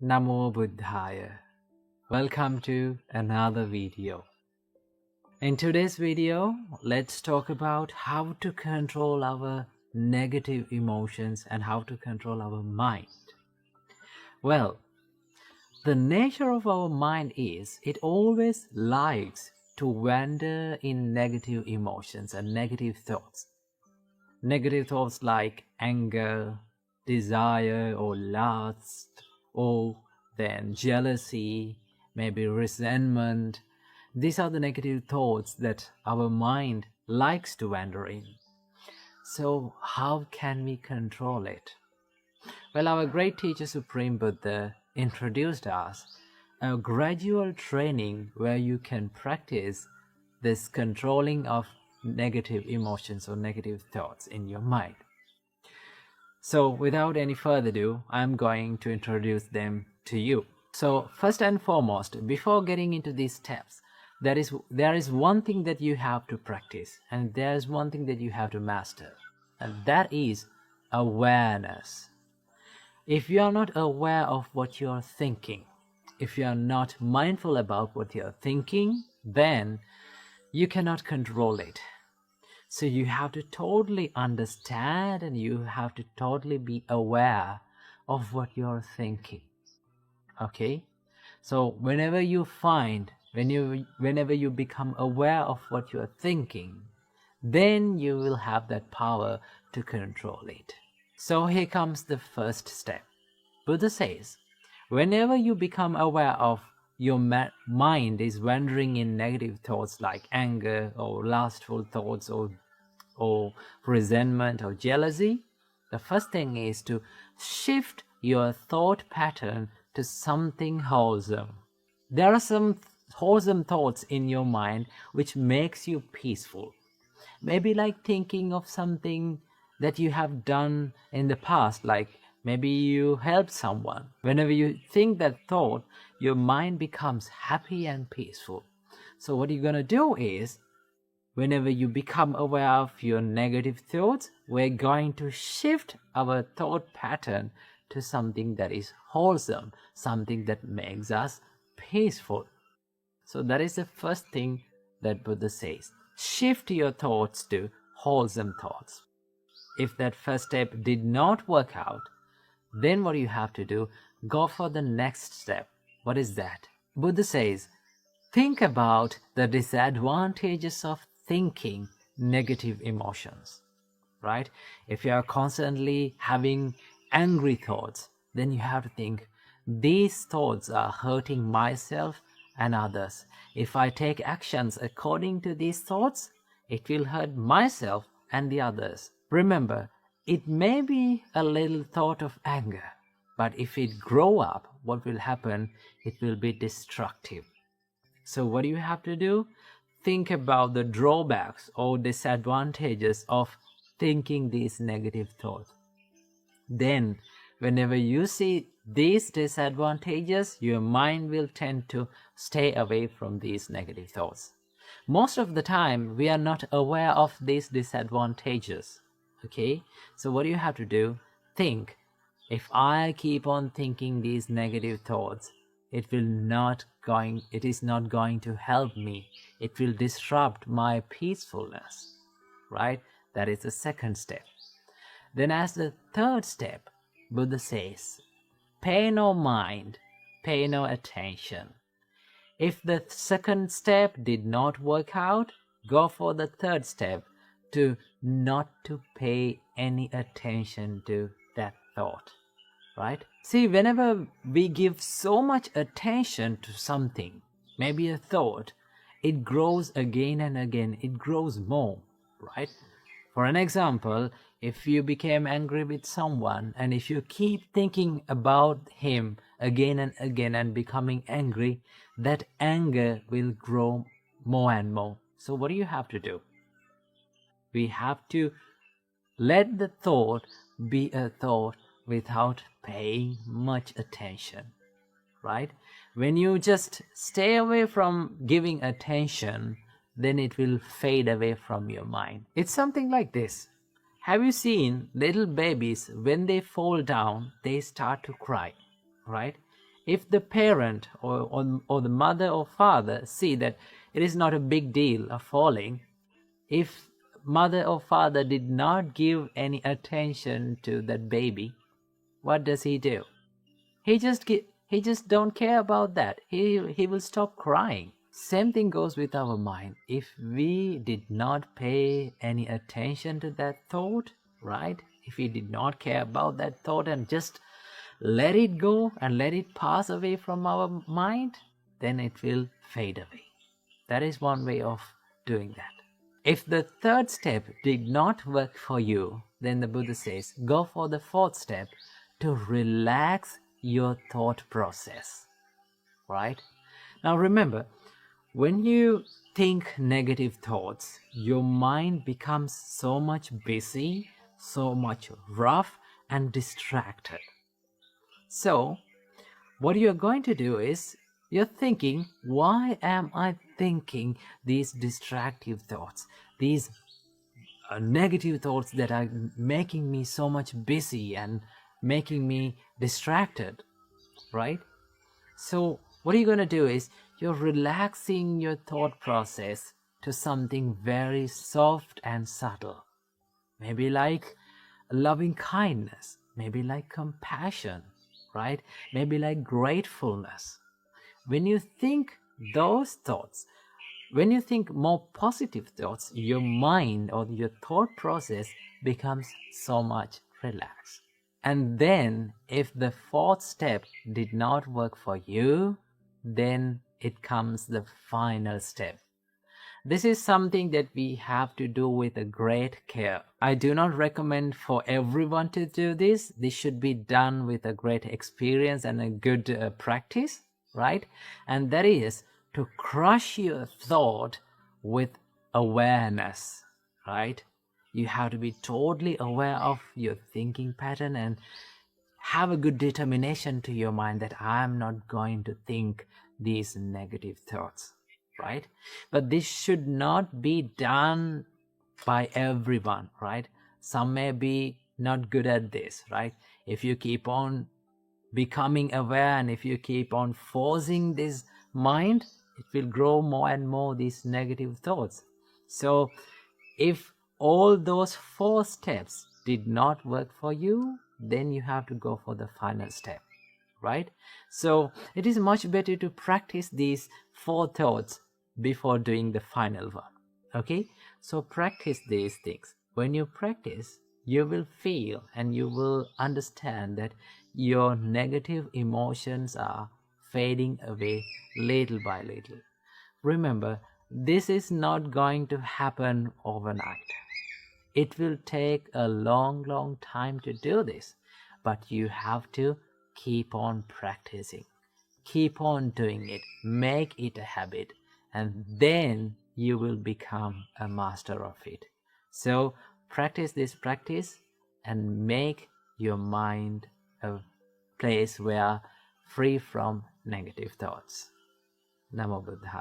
Namo Buddhaya. Welcome to another video. In today's video, let's talk about how to control our negative emotions and how to control our mind. Well, the nature of our mind is it always likes to wander in negative emotions and negative thoughts. Negative thoughts like anger, desire or lust, or then jealousy, maybe resentment. These are the negative thoughts that our mind likes to wander in. So how can we control it? Well, our great teacher Supreme Buddha introduced us a gradual training where you can practice this controlling of negative emotions or negative thoughts in your mind. So without any further ado, I'm going to introduce them to you. So first and foremost, before getting into these steps, there is one thing that you have to practice, and there's one thing that you have to master, and that is awareness. If you are not aware of what you're thinking, if you are not mindful about what you're thinking, then you cannot control it. So you have to totally understand and you have to totally be aware of what you're thinking. Okay? So whenever you become aware of what you're thinking, then you will have that power to control it. So here comes the first step. Buddha says, whenever you become aware of your mind is wandering in negative thoughts like anger or lustful thoughts or resentment or jealousy, the first thing is to shift your thought pattern to something wholesome. There are some wholesome thoughts in your mind which makes you peaceful. Maybe like thinking of something that you have done in the past, like maybe you helped someone. Whenever you think that thought, your mind becomes happy and peaceful. So what you're going to do is, whenever you become aware of your negative thoughts, we're going to shift our thought pattern to something that is wholesome, something that makes us peaceful. So that is the first thing that Buddha says. Shift your thoughts to wholesome thoughts. If that first step did not work out, then what you have to do, go for the next step. What is that? Buddha says, think about the disadvantages of thinking negative emotions, right? If you are constantly having angry thoughts, then you have to think, these thoughts are hurting myself and others. If I take actions according to these thoughts, it will hurt myself and the others. Remember, it may be a little thought of anger, but if it grow up, what will happen? It will be destructive. So what do you have to do? Think about the drawbacks or disadvantages of thinking these negative thoughts. Then, whenever you see these disadvantages, your mind will tend to stay away from these negative thoughts. Most of the time, we are not aware of these disadvantages. Okay, so what do you have to do? Think, if I keep on thinking these negative thoughts, it is not going to help me. It will disrupt my peacefulness, right? That is the second step. Then as the third step, Buddha says, pay no mind, pay no attention. If the second step did not work out, go for the third step, to not to pay any attention to that thought, right? See, whenever we give so much attention to something, maybe a thought, it grows again and again, it grows more, right? For an example, if you became angry with someone and if you keep thinking about him again and again and becoming angry, that anger will grow more and more. So what do you have to do? We have to let the thought be a thought without paying much attention, right? When you just stay away from giving attention, then it will fade away from your mind. It's something like this. Have you seen little babies, when they fall down, they start to cry, right? If the parent or the mother or father see that it is not a big deal of falling, if mother or father did not give any attention to that baby, what does he do? He just don't care about that. He will stop crying. Same thing goes with our mind. If we did not pay any attention to that thought, right? If we did not care about that thought and just let it go and let it pass away from our mind, then it will fade away. That is one way of doing that. If the third step did not work for you, then the Buddha says, go for the fourth step, to relax your thought process, right? Now remember, when you think negative thoughts, your mind becomes so much busy, so much rough and distracted. So what you're going to do is, you're thinking, why am I thinking these distractive thoughts, these negative thoughts that are making me so much busy and making me distracted, right? So what you're going to do is, you're relaxing your thought process to something very soft and subtle. Maybe like loving kindness, maybe like compassion, right? Maybe like gratefulness. When you think those thoughts, when you think more positive thoughts, your mind or your thought process becomes so much relaxed. And then if the fourth step did not work for you, then it comes the final step. This is something that we have to do with a great care. I do not recommend for everyone to do this. This should be done with a great experience and a good practice, right? And that is to crush your thought with awareness, right? You have to be totally aware of your thinking pattern and have a good determination to your mind that I'm not going to think these negative thoughts, right? But this should not be done by everyone, right? Some may be not good at this, right? If you keep on becoming aware and if you keep on forcing this mind, it will grow more and more these negative thoughts. So if all those 4 steps did not work for you, then you have to go for the final step, right? So it is much better to practice these 4 thoughts before doing the final one. Okay, so practice these things. When you practice, you will feel and you will understand that your negative emotions are fading away little by little. Remember, this is not going to happen overnight. It will take a long time to do this, but you have to keep on practicing. Keep on doing it. Make it a habit, and then you will become a master of it. So practice this practice and make your mind a place where free from negative thoughts. Namo Buddhaya.